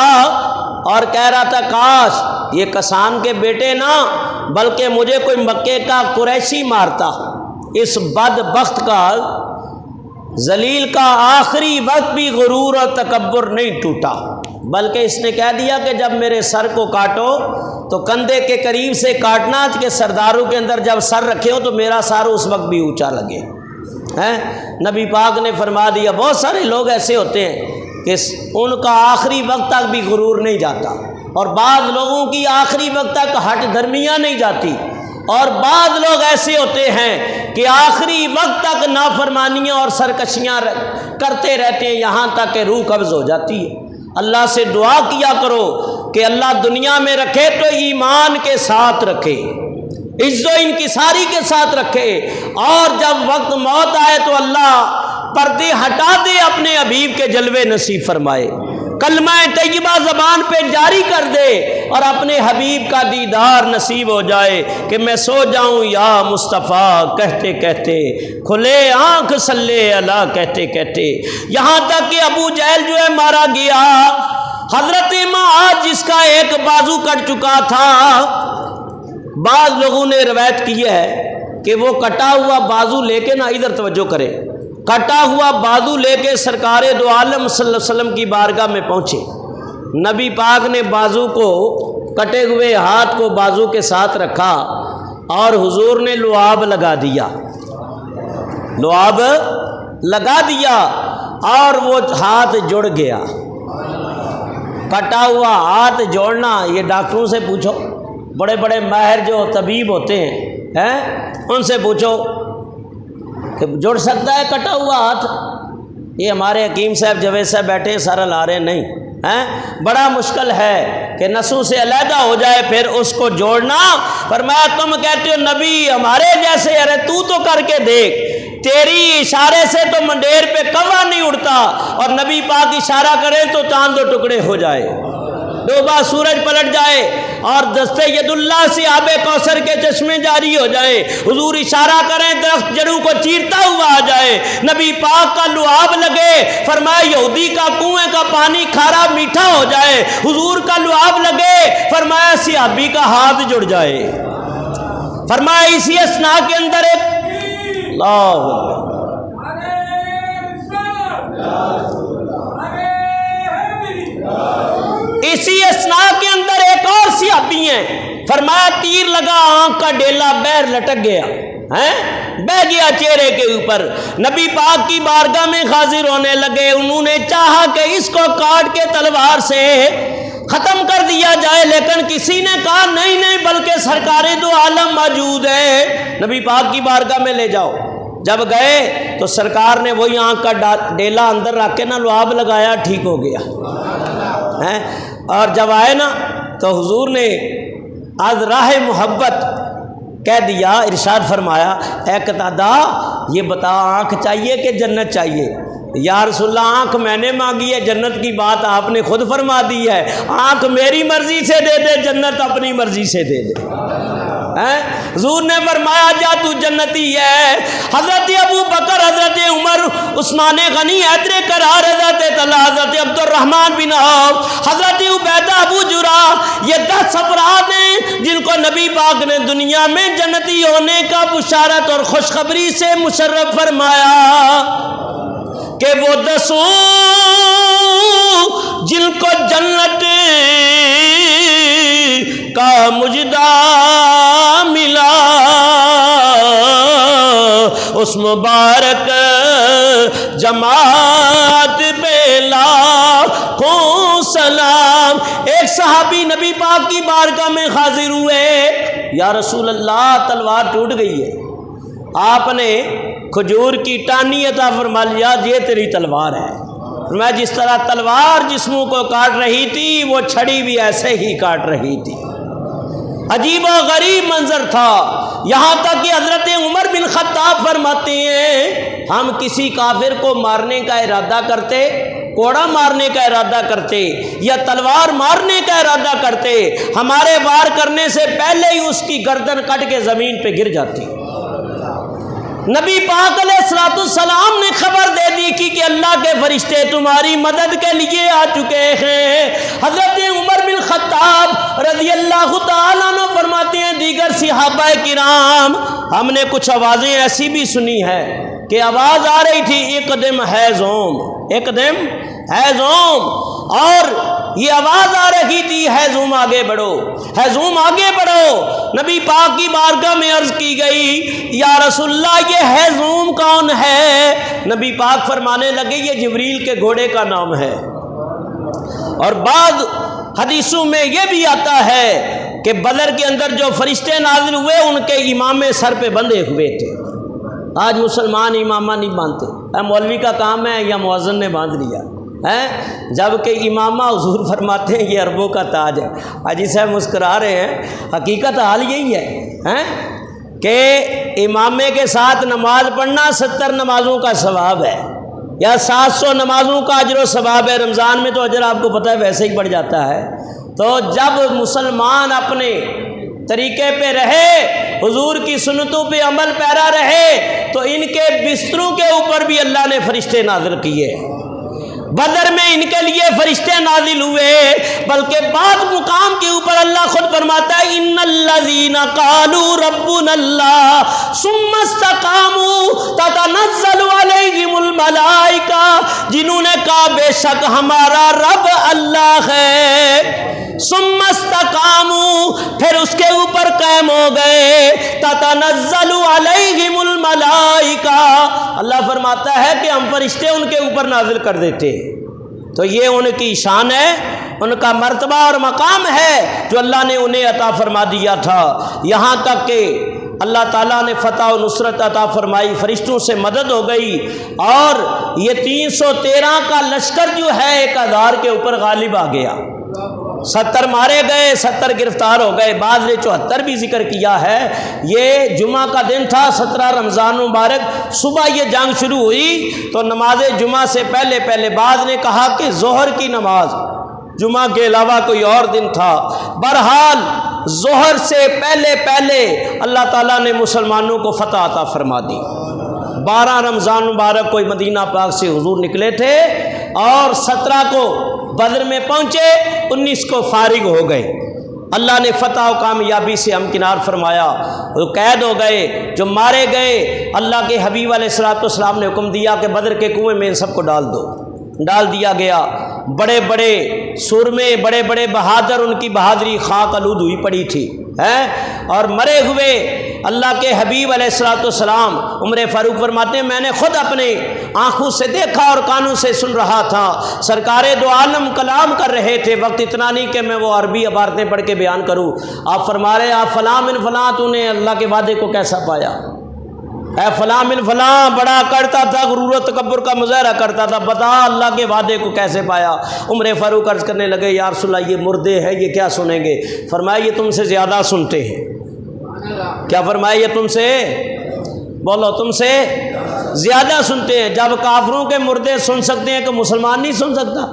اور کہہ رہا تھا کاش یہ کسان کے بیٹے نہ بلکہ مجھے کوئی مکے کا قریشی مارتا۔ اس بدبخت کا ذلیل کا آخری وقت بھی غرور اور تکبر نہیں ٹوٹا، بلکہ اس نے کہہ دیا کہ جب میرے سر کو کاٹو تو کندھے کے قریب سے کاٹنا، کہ سرداروں کے اندر جب سر رکھے ہو تو میرا سر اس وقت بھی اونچا لگے۔ نبی پاک نے فرما دیا بہت سارے لوگ ایسے ہوتے ہیں کہ ان کا آخری وقت تک بھی غرور نہیں جاتا، اور بعض لوگوں کی آخری وقت تک ہٹ دھرمیاں نہیں جاتی، اور بعض لوگ ایسے ہوتے ہیں کہ آخری وقت تک نافرمانیاں اور سرکشیاں کرتے رہتے ہیں، یہاں تک کہ روح قبض ہو جاتی ہے۔ اللہ سے دعا کیا کرو کہ اللہ دنیا میں رکھے تو ایمان کے ساتھ رکھے، عز و انکساری کے ساتھ رکھے، اور جب وقت موت آئے تو اللہ پردے ہٹا دے، اپنے حبیب کے جلوے نصیب فرمائے، کلمہ طیبہ زبان پہ جاری کر دے، اور اپنے حبیب کا دیدار نصیب ہو جائے کہ میں سو جاؤں یا مصطفیٰ کہتے کہتے، کھلے آنکھ صلی اللہ کہتے کہتے، یہاں تک کہ ابو جہل جو ہے مارا گیا۔ حضرت معاذ جس کا ایک بازو کٹ چکا تھا، بعض لوگوں نے روایت کی ہے کہ وہ کٹا ہوا بازو لے کے، نہ ادھر توجہ کرے، کٹا ہوا بازو لے کے سرکار دو عالم صلی اللہ علیہ وسلم کی بارگاہ میں پہنچے۔ نبی پاک نے بازو کو، کٹے ہوئے ہاتھ کو بازو کے ساتھ رکھا اور حضور نے لعاب لگا دیا، لعاب لگا دیا اور وہ ہاتھ جڑ گیا۔ کٹا ہوا ہاتھ جوڑنا، یہ ڈاکٹروں سے پوچھو، بڑے بڑے ماہر جو طبیب ہوتے ہیں ان سے پوچھو کہ جڑ سکتا ہے کٹا ہوا ہاتھ؟ یہ ہمارے حکیم صاحب جوید صاحب بیٹھے سارا لا رہے نہیں، بڑا مشکل ہے کہ نسوں سے علیحدہ ہو جائے پھر اس کو جوڑنا۔ فرمایا تم کہتے ہو نبی ہمارے جیسے، ارے تو کر کے دیکھ، تیری اشارے سے تو منڈیر پہ کوا نہیں اڑتا، اور نبی پاک اشارہ کرے تو چاند دو ٹکڑے ہو جائے، ڈوبا سورج پلٹ جائے، اور دستے ید اللہ سے آب کوثر کے چشمے جاری ہو جائے، حضور اشارہ کریں درخت جڑوں کو چیرتا ہوا آ جائے، نبی پاک کا لعاب لگے، فرمایا یہودی کا کنویں کا پانی کھارا میٹھا ہو جائے، حضور کا لعاب لگے، فرمایا صحابی کا ہاتھ جڑ جائے۔ فرمایا اسی اثناء کے اندر ایک اسی اثناء کے اندر ایک اور صحابی ہیں، فرمایا تیر لگا، آنکھ کا ڈیلا بیر لٹک گیا، بہ گیا چہرے کے اوپر، نبی پاک کی بارگاہ میں حاضر ہونے لگے، انہوں نے چاہا کہ اس کو کاٹ کے تلوار سے ختم کر دیا جائے، لیکن کسی نے کہا نہیں نہیں، بلکہ سرکار دو عالم موجود ہے، نبی پاک کی بارگاہ میں لے جاؤ۔ جب گئے تو سرکار نے وہی آنکھ کا ڈیلا اندر رکھ کے لعاب لگایا، ٹھیک ہو گیا۔ اور جب آئے نا تو حضور نے از راہ محبت کہہ دیا، ارشاد فرمایا اے قتادہ یہ بتا آنکھ چاہیے کہ جنت چاہیے؟ یا رسول اللہ آنکھ میں نے مانگی ہے، جنت کی بات آپ نے خود فرما دی ہے، آنکھ میری مرضی سے دے دے، جنت اپنی مرضی سے دے دے۔ حضور نے فرمایا جا تو جنتی ہے۔ حضرت ابو بکر، حضرت عمر، عثمان غنی، حیدر کرار، حضرت طلحہ، حضرت عبد الرحمن بن عوف، حضرت عبیدہ، ابو جراح، یہ 10 افراد ہیں جن کو نبی پاک نے دنیا میں جنتی ہونے کا بشارت اور خوشخبری سے مشرف فرمایا کہ وہ 10 جن کو جنت کا مجدہ ملا، اس مبارک جماعت پہ لاکھوں سلام۔ ایک صحابی نبی پاک کی بارگاہ میں حاضر ہوئے، یا رسول اللہ تلوار ٹوٹ گئی ہے، آپ نے کھجور کی ٹانی عطا فرما لیا، یہ تیری تلوار ہے۔ میں جس طرح تلوار جسموں کو کاٹ رہی تھی، وہ چھڑی بھی ایسے ہی کاٹ رہی تھی۔ عجیب و غریب منظر تھا، یہاں تک کہ حضرت عمر بن خطاب فرماتے ہیں ہم کسی کافر کو مارنے کا ارادہ کرتے، کوڑا مارنے کا ارادہ کرتے یا تلوار مارنے کا ارادہ کرتے، ہمارے وار کرنے سے پہلے ہی اس کی گردن کٹ کے زمین پہ گر جاتی۔ نبی پاک علیہ السلام نے خبر دے دی کہ اللہ کے فرشتے تمہاری مدد کے لیے آ چکے ہیں۔ حضرت عمر بن خطاب رضی اللہ تعالیٰ عنہ فرماتے ہیں دیگر صحابہ کرام ہم نے کچھ آوازیں ایسی بھی سنی ہے کہ آواز آ رہی تھی اقدم حیزوم، اقدم حیزوم، اور یہ آواز آ رہی تھی حیزوم آگے بڑھو، حیزوم آگے بڑھو۔ نبی پاک کی بارگاہ میں عرض کی گئی یا رسول اللہ یہ حیزوم کون ہے؟ نبی پاک فرمانے لگے یہ جبریل کے گھوڑے کا نام ہے۔ اور بعض حدیثوں میں یہ بھی آتا ہے کہ بدر کے اندر جو فرشتے نازل ہوئے ان کے امامے سر پہ بندھے ہوئے تھے۔ آج مسلمان امامہ نہیں باندھتے، مولوی کا کام ہے یا مؤذن نے باندھ لیا ہے، جبکہ امامہ حضور فرماتے ہیں یہ عربوں کا تاج ہے۔ حاجی صاحب مسکرا رہے ہیں، حقیقت حال یہی ہے کہ امامے کے ساتھ نماز پڑھنا 70 نمازوں کا ثواب ہے یا 700 نمازوں کا اجر و ثواب ہے۔ رمضان میں تو اجر آپ کو پتہ ہے ویسے ہی بڑھ جاتا ہے۔ تو جب مسلمان اپنے طریقے پہ رہے، حضور کی سنتوں پہ عمل پیرا رہے، تو ان کے بستروں کے اوپر بھی اللہ نے فرشتے نازل کیے۔ بدر میں ان کے لیے فرشتے نازل ہوئے، بلکہ بعض مقام کے اوپر اللہ خود فرماتا ہے ان الذین قالوا ربنا اللہ ثم استقاموا تتنزل علیہم الملائکہ، جنہوں نے کہا بے شک ہمارا رب اللہ ہے، ثم استقاموا پھر اس کے اوپر قائم ہو گئے، تتنزل علیہم الملائکہ، اللہ فرماتا ہے کہ ہم فرشتے ان کے اوپر نازل کر دیتے۔ تو یہ ان کی شان ہے، ان کا مرتبہ اور مقام ہے جو اللہ نے انہیں عطا فرما دیا تھا، یہاں تک کہ اللہ تعالیٰ نے فتح و نصرت عطا فرمائی، فرشتوں سے مدد ہو گئی، اور یہ 313 کا لشکر جو ہے 1000 کے اوپر غالب آ گیا۔ 70 مارے گئے، 70 گرفتار ہو گئے، بعض نے 74 بھی ذکر کیا ہے۔ یہ جمعہ کا دن تھا، 17 رمضان مبارک، صبح یہ جنگ شروع ہوئی تو نماز جمعہ سے پہلے بعض نے کہا کہ ظہر کی نماز جمعہ کے علاوہ کوئی اور دن تھا۔ بہرحال ظہر سے پہلے اللہ تعالیٰ نے مسلمانوں کو فتح عطا فرما دی۔ 12 رمضان مبارک کو مدینہ پاک سے حضور نکلے تھے اور 17 کو بدر میں پہنچے، 19 کو فارغ ہو گئے۔ اللہ نے فتح و کامیابی سے ہمکنار فرمایا، وہ قید ہو گئے، جو مارے گئے اللہ کے حبیب علیہ السلام نے حکم دیا کہ بدر کے کنویں میں ان سب کو ڈال دو، ڈال دیا گیا۔ بڑے بڑے سرمے، بڑے بڑے بہادر، ان کی بہادری خاک آلود ہوئی پڑی تھی اور مرے ہوئے اللہ کے حبیب علیہ السلام عمر فاروق فرماتے ہیں میں نے خود اپنے آنکھوں سے دیکھا اور کانوں سے سن رہا تھا، سرکار دو عالم کلام کر رہے تھے، وقت اتنا نہیں کہ میں وہ عربی عبارتیں پڑھ کے بیان کروں۔ آپ فرما رہے آپ فلاں من فلاں تو نے اللہ کے وعدے کو کیسا پایا؟ اے فلاں من فلاں بڑا کرتا تھا، غرور و تکبر کا مظاہرہ کرتا تھا، بتا اللہ کے وعدے کو کیسے پایا؟ عمر فاروق عرض کرنے لگے یا رسول اللہ یہ مردے ہیں، یہ کیا سنیں گے؟ فرمایا یہ تم سے زیادہ سنتے ہیں۔ کیا فرمایا؟ یہ تم سے، بولو، تم سے زیادہ سنتے ہیں۔ جب کافروں کے مردے سن سکتے ہیں کہ مسلمان نہیں سن سکتا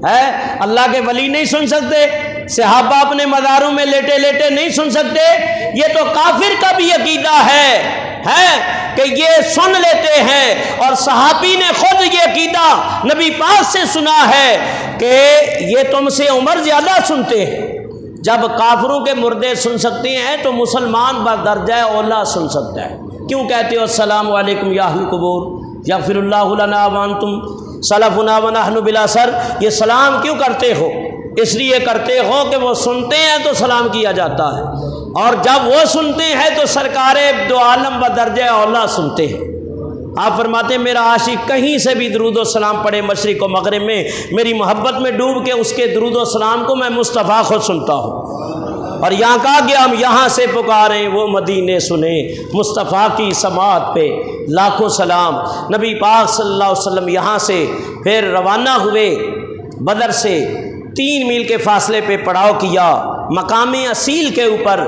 ہے؟ اللہ کے ولی نہیں سن سکتے، صحابہ اپنے مزاروں میں لیٹے لیٹے نہیں سن سکتے، یہ تو کافر کا بھی عقیدہ ہے کہ یہ سن لیتے ہیں، اور صحابی نے خود یہ عقیدہ نبی پاک سے سنا ہے کہ یہ تم سے عمر زیادہ سنتے ہیں۔ جب کافروں کے مردے سن سکتے ہیں تو مسلمان بدرجہ اولا سن سکتا ہے۔ کیوں کہتے ہو السلام علیکم یا اہل القبور یغفر اللہ لنا وانتم سلفنا ونحن بلا سر؟ یہ سلام کیوں کرتے ہو؟ اس لیے کرتے ہو کہ وہ سنتے ہیں تو سلام کیا جاتا ہے، اور جب وہ سنتے ہیں تو سرکار دو عالم بدرجہ اولا سنتے ہیں۔ آپ فرماتے ہیں میرا عاشق کہیں سے بھی درود و سلام پڑھے مشرق و مغرب میں، میری محبت میں ڈوب کے اس کے درود و سلام کو میں مصطفیٰ خود سنتا ہوں۔ اور یہاں کہا گیا ہم یہاں سے پکاریں وہ مدینے سنیں، مصطفیٰ کی سماعت پہ لاکھوں سلام۔ نبی پاک صلی اللہ علیہ وسلم یہاں سے پھر روانہ ہوئے، بدر سے 3 میل کے فاصلے پہ پڑاؤ کیا، مقام اصیل کے اوپر،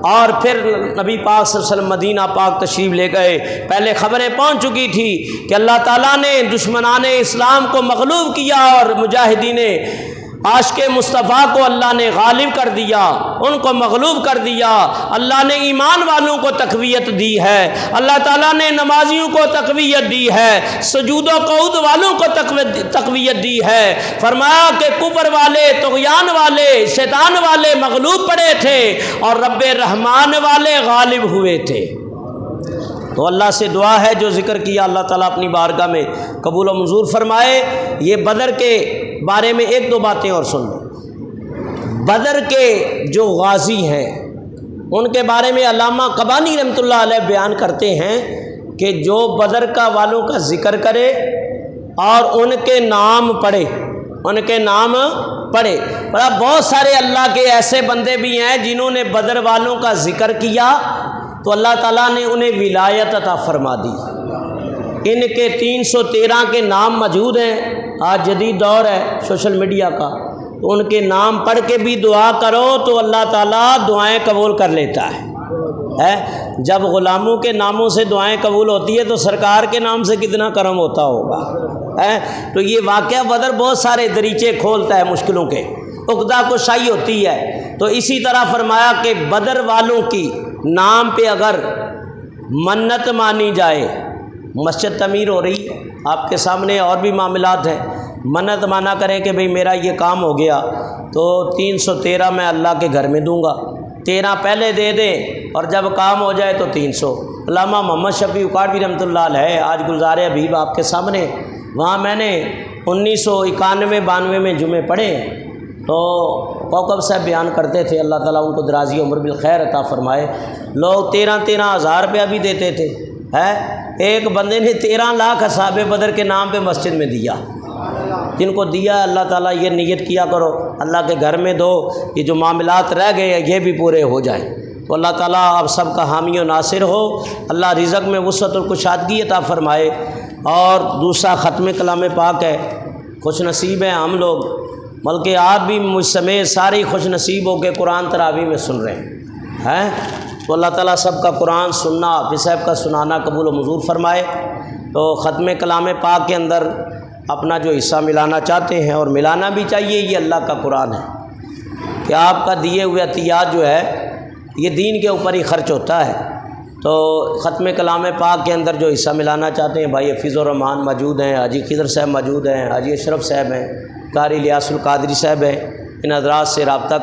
اور پھر نبی پاک صلی اللہ علیہ وسلم مدینہ پاک تشریف لے گئے۔ پہلے خبریں پہنچ چکی تھی کہ اللہ تعالیٰ نے دشمنان اسلام کو مغلوب کیا اور مجاہدین عاشق مصطفیٰ کو اللہ نے غالب کر دیا، ان کو مغلوب کر دیا۔ اللہ نے ایمان والوں کو تقویت دی ہے، اللہ تعالیٰ نے نمازیوں کو تقویت دی ہے، سجود و قعود والوں کو تقویت دی ہے۔ فرمایا کہ کفر والے، طغیان والے، شیطان والے مغلوب پڑے تھے اور رب رحمان والے غالب ہوئے تھے۔ تو اللہ سے دعا ہے جو ذکر کیا اللہ تعالیٰ اپنی بارگاہ میں قبول و منظور فرمائے۔ یہ بدر کے بارے میں ایک دو باتیں اور سن لیں۔ بدر کے جو غازی ہیں ان کے بارے میں علامہ قبانی رحمۃ اللہ علیہ بیان کرتے ہیں کہ جو بدر کا والوں کا ذکر کرے اور ان کے نام پڑھے، ان کے نام پڑھے۔ بہت سارے اللہ کے ایسے بندے بھی ہیں جنہوں نے بدر والوں کا ذکر کیا تو اللہ تعالیٰ نے انہیں ولایت عطا فرما دی۔ ان کے 313 کے نام موجود ہیں۔ آج جدید دور ہے سوشل میڈیا کا، تو ان کے نام پڑھ کے بھی دعا کرو تو اللہ تعالیٰ دعائیں قبول کر لیتا ہے۔ جب غلاموں کے ناموں سے دعائیں قبول ہوتی ہے تو سرکار کے نام سے کتنا کرم ہوتا ہوگا۔ تو یہ واقعہ بدر بہت سارے دریچے کھولتا ہے مشکلوں کے، عقدہ کشائی ہوتی ہے۔ تو اسی طرح فرمایا کہ بدر والوں کی نام پہ اگر منت مانی جائے، مسجد تعمیر ہو رہی ہے آپ کے سامنے اور بھی معاملات ہیں، منت مانا کریں کہ بھئی میرا یہ کام ہو گیا تو 313 میں اللہ کے گھر میں دوں گا، 13 پہلے دے دیں اور جب کام ہو جائے تو 300۔ علامہ محمد شفیع اکاڑوی رحمۃ اللہ علیہ آج گلزار حبیب آپ کے سامنے، وہاں میں نے 1991-92 میں جمعے پڑھے تو کوکب صاحب بیان کرتے تھے، اللہ تعالیٰ ان کو درازی عمر بالخیر عطا فرمائے، لوگ 13 ہزار روپیہ بھی دیتے تھے۔ ایک بندے نے 13 لاکھ اصحاب بدر کے نام پہ مسجد میں دیا۔ جن کو دیا اللہ تعالیٰ یہ نیت کیا کرو اللہ کے گھر میں دو، یہ جو معاملات رہ گئے یہ بھی پورے ہو جائیں۔ تو اللہ تعالیٰ آپ سب کا حامی و ناصر ہو، اللہ رزق میں وسعت اور کشادگی عطا فرمائے۔ اور دوسرا ختم کلام پاک ہے، خوش نصیب ہیں ہم لوگ، بلکہ آپ بھی مجھ سمیت سارے خوش نصیب ہو کے قرآن تراویح میں سن رہے ہیں۔ تو اللہ تعالیٰ سب کا قرآن سننا، حافظ صاحب کا سنانا قبول و منظور فرمائے۔ تو ختم کلام پاک کے اندر اپنا جو حصہ ملانا چاہتے ہیں اور ملانا بھی چاہیے، یہ اللہ کا قرآن ہے کہ آپ کا دیے ہوئے عطیات جو ہے یہ دین کے اوپر ہی خرچ ہوتا ہے۔ تو ختم کلام پاک کے اندر جو حصہ ملانا چاہتے ہیں، بھائی حفیظ الرحمان موجود ہیں، حاجی خضر صاحب موجود ہیں، حاجی اشرف صاحب ہیں، قاری الیاس القادری صاحب ہیں، ان حضرات سے رابطہ کر